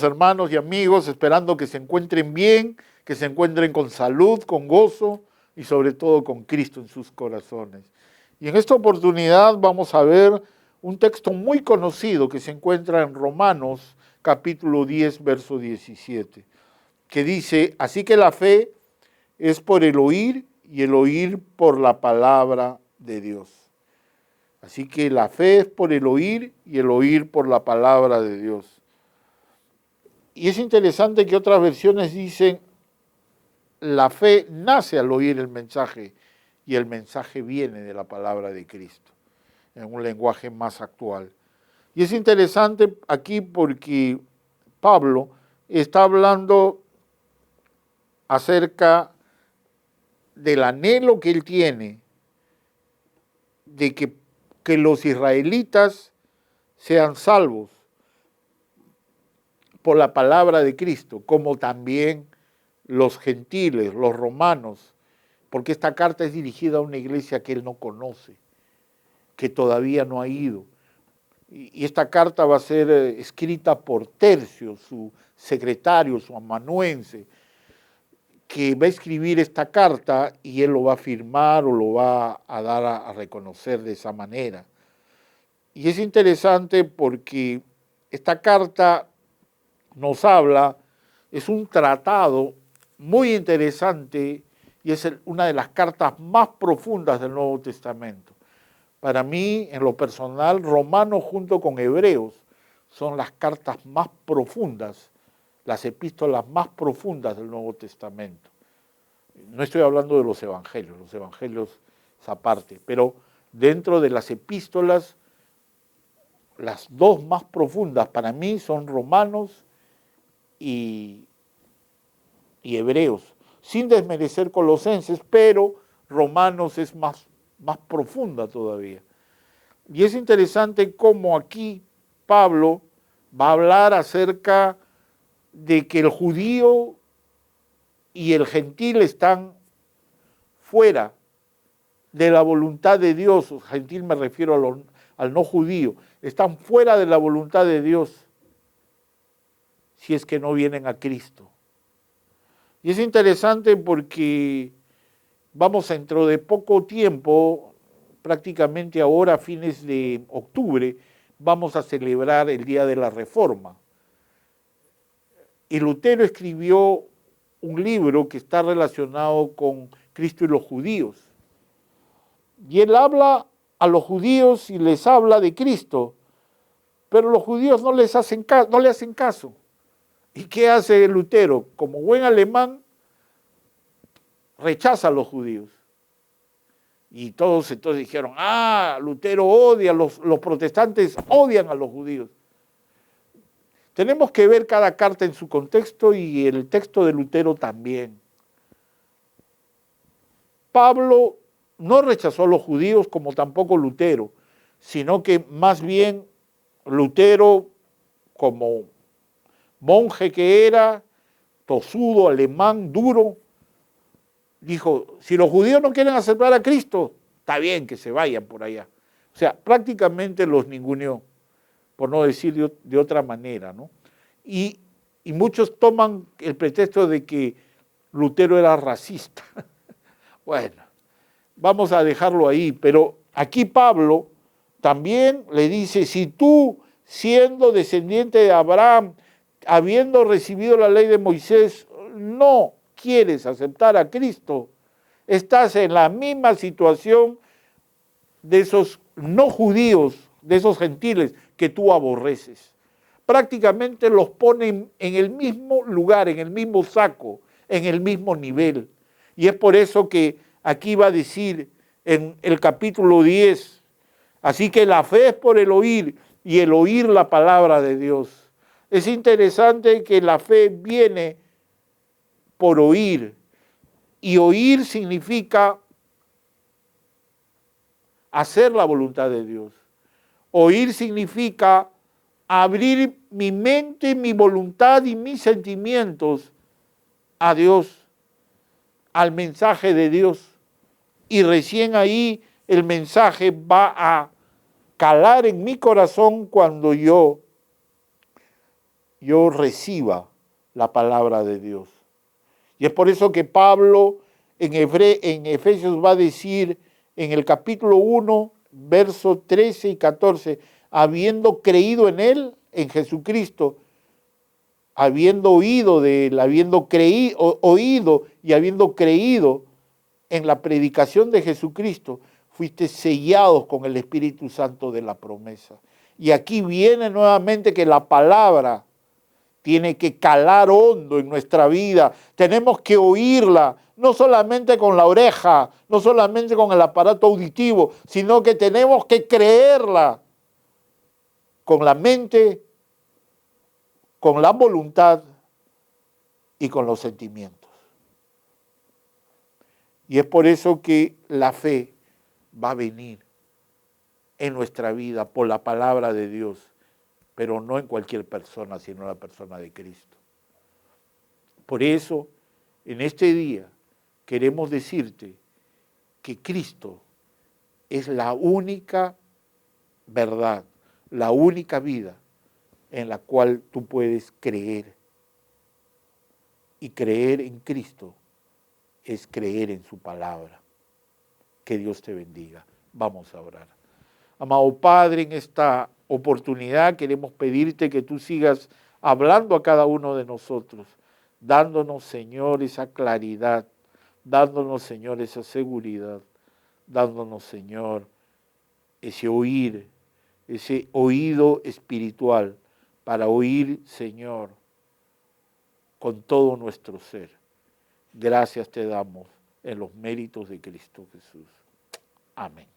hermanos y amigos, esperando que se encuentren bien, que se encuentren con salud, con gozo y sobre todo con Cristo en sus corazones. Y en esta oportunidad vamos a ver un texto muy conocido que se encuentra en Romanos capítulo 10, verso 17, que dice: así que la fe es por el oír y el oír por la palabra de Dios. Así que la fe es por el oír y el oír por la palabra de Dios. Y es interesante que otras versiones dicen: la fe nace al oír el mensaje y el mensaje viene de la palabra de Cristo, en un lenguaje más actual. Y es interesante aquí porque Pablo está hablando acerca del anhelo que él tiene de que los israelitas sean salvos por la palabra de Cristo, como también los gentiles, los romanos, porque esta carta es dirigida a una iglesia que él no conoce, que todavía no ha ido. Y esta carta va a ser escrita por Tercio, su secretario, su amanuense, que va a escribir esta carta y él lo va a firmar o lo va a dar a reconocer de esa manera. Y es interesante porque esta carta nos habla, es un tratado muy interesante y es una de las cartas más profundas del Nuevo Testamento. Para mí, en lo personal, Romanos junto con Hebreos son las cartas más profundas, las epístolas más profundas del Nuevo Testamento. No estoy hablando de los evangelios es aparte, pero dentro de las epístolas, las dos más profundas para mí son Romanos y Hebreos, sin desmerecer Colosenses, pero Romanos es más profunda todavía. Y es interesante cómo aquí Pablo va a hablar acerca de que el judío y el gentil están fuera de la voluntad de Dios. Gentil me refiero al no judío. Están fuera de la voluntad de Dios si es que no vienen a Cristo. Y es interesante porque vamos dentro de poco tiempo, prácticamente ahora a fines de octubre, vamos a celebrar el Día de la Reforma. Y Lutero escribió un libro que está relacionado con Cristo y los judíos. Y él habla a los judíos y les habla de Cristo, pero los judíos no le hacen caso. ¿Y qué hace Lutero? Como buen alemán, rechaza a los judíos. Y todos entonces dijeron: Lutero odia, los protestantes odian a los judíos. Tenemos que ver cada carta en su contexto y el texto de Lutero también. Pablo no rechazó a los judíos como tampoco Lutero, sino que más bien Lutero, como monje que era, tosudo, alemán, duro, dijo: si los judíos no quieren aceptar a Cristo, está bien que se vayan por allá. O sea, prácticamente los ninguneó, por no decir de otra manera, ¿no? Y muchos toman el pretexto de que Lutero era racista. Bueno, vamos a dejarlo ahí, pero aquí Pablo también le dice: si tú, siendo descendiente de Abraham, habiendo recibido la ley de Moisés, no quieres aceptar a Cristo, estás en la misma situación de esos no judíos, de esos gentiles que tú aborreces. Prácticamente los ponen en el mismo lugar, en el mismo saco, en el mismo nivel. Y es por eso que aquí va a decir en el capítulo 10, así que la fe es por el oír y el oír la palabra de Dios. Es interesante que la fe viene por oír, y oír significa hacer la voluntad de Dios. Oír significa abrir mi mente, mi voluntad y mis sentimientos a Dios, al mensaje de Dios. Y recién ahí el mensaje va a calar en mi corazón cuando yo yo reciba la palabra de Dios. Y es por eso que Pablo en Efesios va a decir en el capítulo 1, versos 13 y 14, habiendo creído en Él, en Jesucristo, habiendo oído de Él, oído y habiendo creído en la predicación de Jesucristo, fuiste sellados con el Espíritu Santo de la promesa. Y aquí viene nuevamente que la palabra tiene que calar hondo en nuestra vida. Tenemos que oírla, no solamente con la oreja, no solamente con el aparato auditivo, sino que tenemos que creerla con la mente, con la voluntad y con los sentimientos. Y es por eso que la fe va a venir en nuestra vida por la palabra de Dios, pero no en cualquier persona, sino en la persona de Cristo. Por eso, en este día, queremos decirte que Cristo es la única verdad, la única vida en la cual tú puedes creer. Y creer en Cristo es creer en su palabra. Que Dios te bendiga. Vamos a orar. Amado Padre, en esta oportunidad queremos pedirte que tú sigas hablando a cada uno de nosotros, dándonos, Señor, esa claridad, dándonos, Señor, esa seguridad, dándonos, Señor, ese oído espiritual para oír, Señor, con todo nuestro ser. Gracias te damos en los méritos de Cristo Jesús. Amén.